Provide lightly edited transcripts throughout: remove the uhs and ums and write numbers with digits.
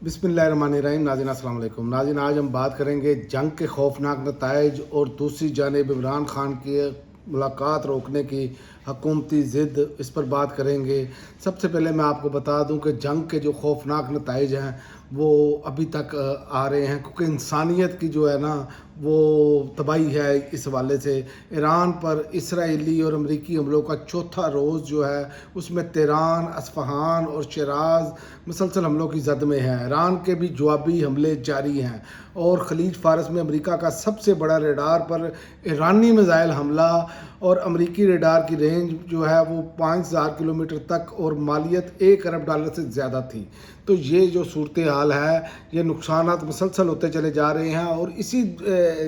बिस्मिल्लाहिर्रहमानिर्रहीम। नाज़रीन अस्सलाम वालेकुम। नाज़रीन आज हम बात करेंगे जंग के खौफनाक नताइज और दूसरी जानिब इमरान खान की मुलाकात रोकने की हकूमती ज़िद, इस पर बात करेंगे। सबसे पहले मैं आपको बता दूं कि जंग के जो खौफनाक नताइज हैं वो अभी तक आ रहे हैं, क्योंकि इंसानियत की जो है ना वो तबाही है। इस हवाले से ईरान पर इसराइली और अमरीकी हमलों का चौथा रोज़ जो है उसमें तेहरान, अस्फ़हान और शिराज़ मुसलसल हमलों की जद में है। ईरान के भी जवाबी हमले जारी हैं और खलीज फारस में अमेरिका का सबसे बड़ा रेडार पर ईरानी मिज़ाइल हमला और अमेरिकी रेडार की रेंज जो है वो 5000 किलोमीटर तक और मालियत $1 अरब से ज़्यादा थी। तो ये जो सूरत हाल है, ये नुकसानात मुसलसल होते चले जा रहे हैं और इसी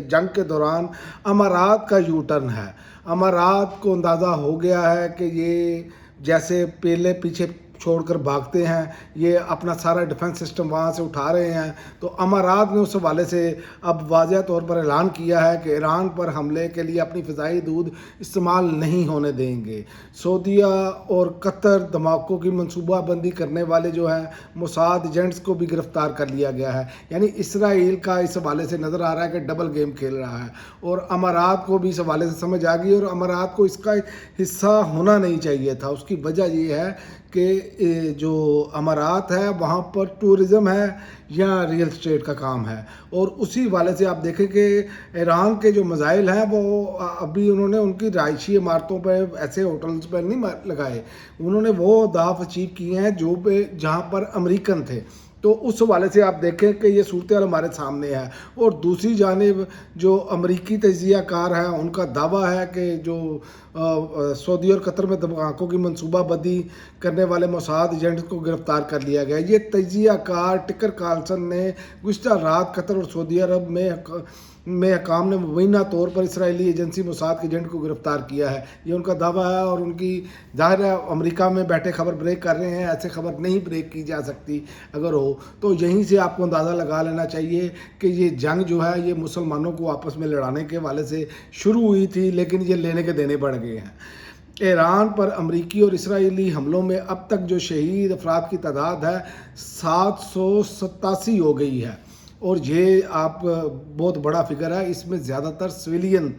जंग के दौरान अमारात का यू टर्न है। अमारात को अंदाज़ा हो गया है कि ये जैसे पहले पीछे छोड़कर भागते हैं, ये अपना सारा डिफेंस सिस्टम वहाँ से उठा रहे हैं। तो अमारात ने उस हवाले से अब वाज़ह तौर पर ऐलान किया है कि ईरान पर हमले के लिए अपनी फ़िज़ाई दूध इस्तेमाल नहीं होने देंगे। सऊदीया और कतर धमाकों की मनसूबाबंदी करने वाले जो हैं मोसाद एजेंट्स को भी गिरफ़्तार कर लिया गया है। यानी इसराइल का इस हवाले से नज़र आ रहा है कि डबल गेम खेल रहा है और अमारात को भी इस हवाले से समझ आ गई और अमारात को इसका हिस्सा होना नहीं चाहिए था। उसकी वजह ये है कि जो अमारात है वहाँ पर टूरिज़म है या रियल स्टेट का काम है। और उसी वाले से आप देखें कि ईरान के जो मिज़ाइल हैं वो अभी उन्होंने उनकी रहायशी इमारतों पर, ऐसे होटल्स पर नहीं लगाए, उन्होंने वो अहदाफ अचीव किए हैं जो पे जहाँ पर अमेरिकन थे। तो उस हवाले से आप देखें कि ये सूरत हाल हमारे सामने है। और दूसरी जानिब जो अमरीकी तजिया कार हैं उनका दावा है कि जो सऊदी और कतर में धमाकों की मनसूबाबंदी करने वाले मोसाद एजेंट्स को गिरफ्तार कर लिया गया। ये तजिया कार टिकर कार्लसन ने गुज़िश्ता रात कतर और सऊदी अरब में हकाम ने मुबैना तौर पर इसराइली एजेंसी मोसाद के एजेंट को गिरफ्तार किया है, ये उनका दावा है। और उनकी ज़ाहिर है अमेरिका में बैठे खबर ब्रेक कर रहे हैं, ऐसे खबर नहीं ब्रेक की जा सकती। अगर हो तो यहीं से आपको अंदाज़ा लगा लेना चाहिए कि ये जंग जो है ये मुसलमानों को आपस में लड़ाने के वाले से शुरू हुई थी, लेकिन ये लेने के देने बढ़ गए हैं। ईरान पर अमरीकी और इसराइली हमलों में अब तक जो शहीद अफराद की तादाद है 787 हो गई है और ये आप बहुत बड़ा फिगर है। इसमें ज़्यादातर सिविलियन,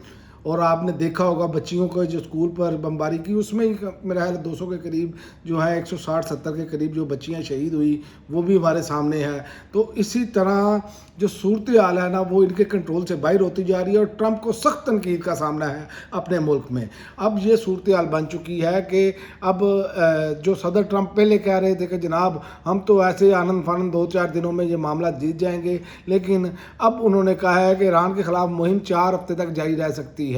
और आपने देखा होगा बच्चियों को जो स्कूल पर बमबारी की उसमें ही मेरा ख्याल 200 के करीब जो है 160-70 के करीब जो बच्चियां शहीद हुई वो भी हमारे सामने है। तो इसी तरह जो सूरत हाल है ना वो इनके कंट्रोल से बाहर होती जा रही है और ट्रंप को सख्त तनकीद का सामना है अपने मुल्क में। अब ये सूरत हाल बन चुकी है कि अब जो सदर ट्रंप पहले कह रहे थे कि जनाब हम तो ऐसे आनंद फानंद 2-4 दिनों में ये मामला जीत जाएंगे, लेकिन अब उन्होंने कहा है कि ईरान के ख़िलाफ़ मुहिम 4 हफ्ते तक जारी रह सकती है।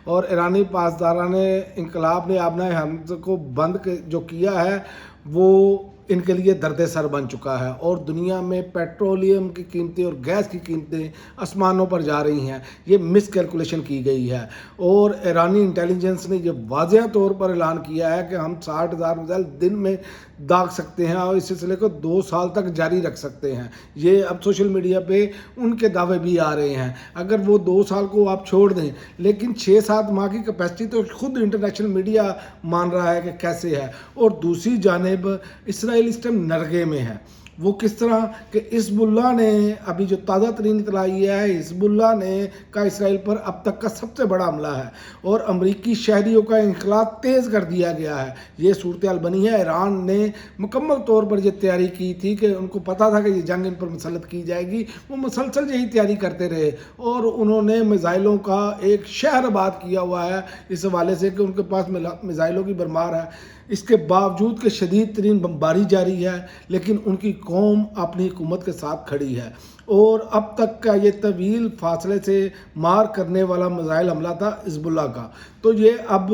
और ईरानी पासदाराने इनकलाब ने अपने हमले को बंद जो किया है वो इनके लिए दर्द सर बन चुका है। और दुनिया में पेट्रोलियम की कीमतें और गैस की कीमतें आसमानों पर जा रही हैं, ये मिस कैलकुलेशन की गई है। और ईरानी इंटेलिजेंस ने ये वाज़ह तौर पर ऐलान किया है कि हम 60,000 मिसाइल दिन में दाग सकते हैं और इस सिलसिले को 2 साल तक जारी रख सकते हैं। ये अब सोशल मीडिया पे उनके दावे भी आ रहे हैं। अगर वो 2 साल को आप छोड़ दें, लेकिन 6-7 माह की कैपेसिटी तो खुद इंटरनेशनल मीडिया मान रहा है कि कैसे है। और दूसरी जानिब इसराइल इस टाइम नरगे में है। वो किस तरह कि हिज़्बुल्लाह ने अभी जो ताज़ा तरीन इत्तला है, हिज़्बुल्लाह ने का इसराइल पर अब तक का सबसे बड़ा हमला है और अमरीकी शहरियों का इंखला तेज़ कर दिया गया है। ये सूरत हाल बनी है। ईरान ने मुकम्मल तौर पर ये तैयारी की थी कि उनको पता था कि ये जंग इन पर मुसल्लत की जाएगी, वो मुसलसल यही तैयारी करते रहे और उन्होंने मिज़ाइलों का एक शहर आबाद किया हुआ है इस हवाले से कि उनके पास मिज़ाइलों की भरमार है। इसके बावजूद कि शदीद तरीन बमबारी जारी है, लेकिन उनकी कौम अपनी हुकूमत के साथ खड़ी है। और अब तक का ये तवील फासले से मार करने वाला मिसाइल हमला था हिज़्बुल्लाह का। तो ये अब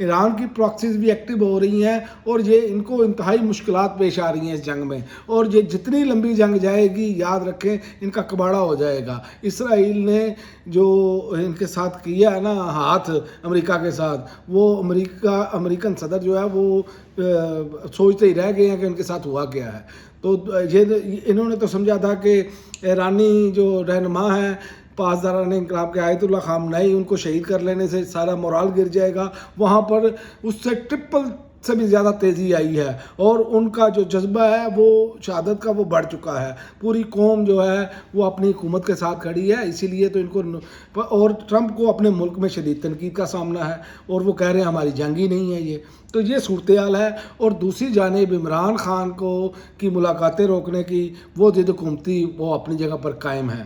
ईरान की प्रॉक्सीज भी एक्टिव हो रही हैं और ये इनको इंतहाई मुश्किलात पेश आ रही हैं इस जंग में। और ये जितनी लंबी जंग जाएगी, याद रखें इनका कबाड़ा हो जाएगा। इसराइल ने जो इनके साथ किया है ना हाथ अमेरिका के साथ, वो अमेरिकन सदर जो है वो सोचते ही रह गए हैं कि उनके साथ हुआ क्या है। तो ये इन्होंने तो समझा था कि ईरानी जो रहनुमा हैं पासदारान इंकलाब के आयतुल्लाह खामनेई, उनको शहीद कर लेने से सारा मोराल गिर जाएगा। वहाँ पर उससे ट्रिपल سے بھی زیادہ تیزی آئی ہے اور ان کا جو جذبہ ہے وہ شہادت کا وہ بڑھ چکا ہے. پوری قوم جو ہے وہ اپنی حکومت کے ساتھ کھڑی ہے. اسی لیے تو ان کو اور ٹرمپ کو اپنے ملک میں شدید تنقید کا سامنا ہے اور وہ کہہ رہے ہیں ہماری جنگ ہی نہیں ہے یہ. تو یہ صورتحال ہے. اور دوسری جانب عمران خان کی ملاقاتیں روکنے کی وہ ضد حکومتی وہ اپنی جگہ پر قائم ہے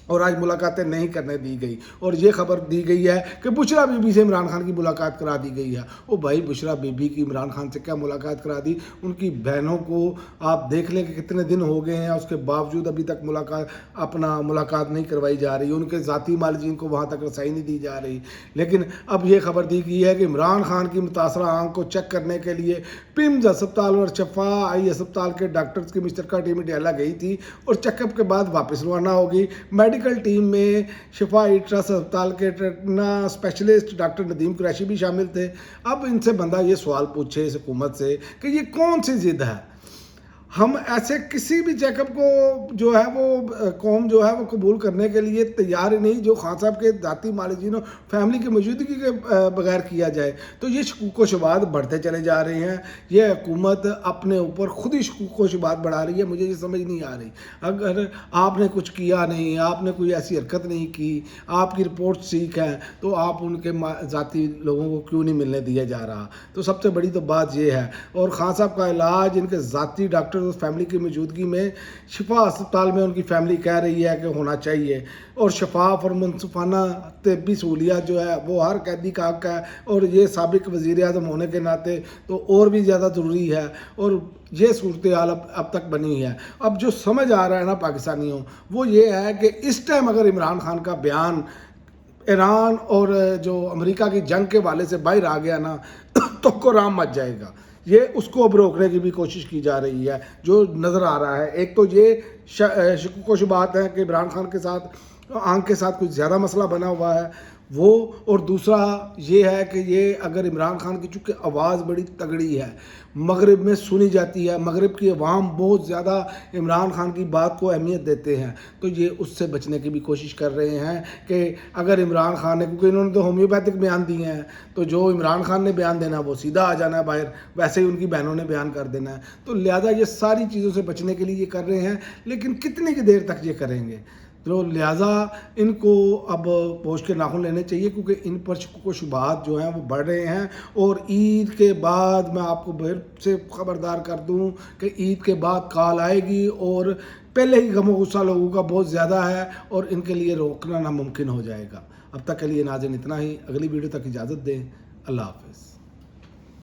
اور آج ملاقاتیں نہیں کرنے دی گئی. اور یہ خبر دی گئی ہے کہ بشرا بی بی سے عمران خان کی ملاقات کرا دی گئی ہے. او بھائی بشرا بی بی کی عمران خان سے کیا ملاقات کرا دی؟ ان کی بہنوں کو آپ دیکھ لیں کہ کتنے دن ہو گئے ہیں اس کے باوجود ابھی تک ملاقات نہیں کروائی جا رہی. ان کے ذاتی معالجین کو وہاں تک رسائی نہیں دی جا رہی. لیکن اب یہ خبر دی گئی ہے کہ عمران خان کی متاثرہ آنکھ کو چیک کرنے کے لیے پیمز ہسپتال اور شفا آئی ہسپتال کے ڈاکٹرز کی مشترکہ ٹیم ڈیلا گئی تھی اور چیک اپ کے بعد واپس روانہ ہوگی. میڈیکل ٹیم میں شفا ٹرسٹ ہسپتال کے retina specialist doctor Nadeem Qureshi بھی شامل تھے. اب ان سے بندہ یہ سوال پوچھے اس حکومت سے کہ یہ کون سی ضد ہے؟ ہم ایسے کسی بھی چیک اپ کو جو ہے وہ قوم جو ہے وہ قبول کرنے کے لیے تیار ہی نہیں جو خان صاحب کے ذاتی معالجین و فیملی کی موجودگی کے بغیر کیا جائے. تو یہ شکوک و شبہات بڑھتے چلے جا رہے ہیں. یہ حکومت اپنے اوپر خود ہی شکوک و شبہات بڑھا رہی ہے. مجھے یہ سمجھ نہیں آ رہی. اگر آپ نے کچھ کیا نہیں، آپ نے کوئی ایسی حرکت نہیں کی، آپ کی رپورٹ سیکھ ہے، تو آپ ان کے ذاتی لوگوں کو کیوں نہیں ملنے دیا جا رہا؟ تو سب سے بڑی تو بات یہ ہے. اور خان صاحب کا علاج ان کے ذاتی ڈاکٹر فیملی کی موجودگی میں شفا ہسپتال میں ان کی فیملی کہہ رہی ہے کہ ہونا چاہیے. اور شفاف اور منصفانہ طبی سہولیات جو ہے وہ ہر قیدی کا حق ہے اور یہ سابق وزیر اعظم ہونے کے ناطے تو اور بھی زیادہ ضروری ہے. اور یہ صورتحال اب تک بنی ہے. اب جو سمجھ آ رہا ہے نا پاکستانیوں وہ یہ ہے کہ اس ٹائم اگر عمران خان کا بیان ایران اور جو امریکہ کی جنگ کے والے سے باہر آ گیا نا تو قرآن مچ جائے گا. یہ اس کو اب روکنے کی بھی کوشش کی جا رہی ہے جو نظر آ رہا ہے. ایک تو یہ شکوک و شبہات ہے کہ عمران خان کے ساتھ آنکھ کے ساتھ کچھ زیادہ مسئلہ بنا ہوا ہے وہ، اور دوسرا یہ ہے کہ یہ اگر عمران خان کی چونکہ آواز بڑی تگڑی ہے، مغرب میں سنی جاتی ہے، مغرب کی عوام بہت زیادہ عمران خان کی بات کو اہمیت دیتے ہیں، تو یہ اس سے بچنے کی بھی کوشش کر رہے ہیں کہ اگر عمران خان نے، کیونکہ انہوں نے تو ہومیوپیتھک بیان دیے ہیں، تو جو عمران خان نے بیان دینا وہ سیدھا آ جانا ہے باہر، ویسے ہی ان کی بہنوں نے بیان کر دینا ہے. تو لہذا یہ ساری چیزوں سے بچنے کے لیے یہ کر رہے ہیں. لیکن کتنی کی دیر تک یہ کریں گے؟ تو لہٰذا ان کو اب پوچھ کے ناخن لینے چاہیے کیونکہ ان پر شکوک و شبہات جو ہیں وہ بڑھ رہے ہیں. اور عید کے بعد میں آپ کو پھر سے خبردار کر دوں کہ عید کے بعد کال آئے گی اور پہلے ہی غم و غصہ لوگوں کا بہت زیادہ ہے اور ان کے لیے روکنا ناممکن ہو جائے گا. اب تک کے لیے ناظرین اتنا ہی. اگلی ویڈیو تک اجازت دیں. اللہ حافظ.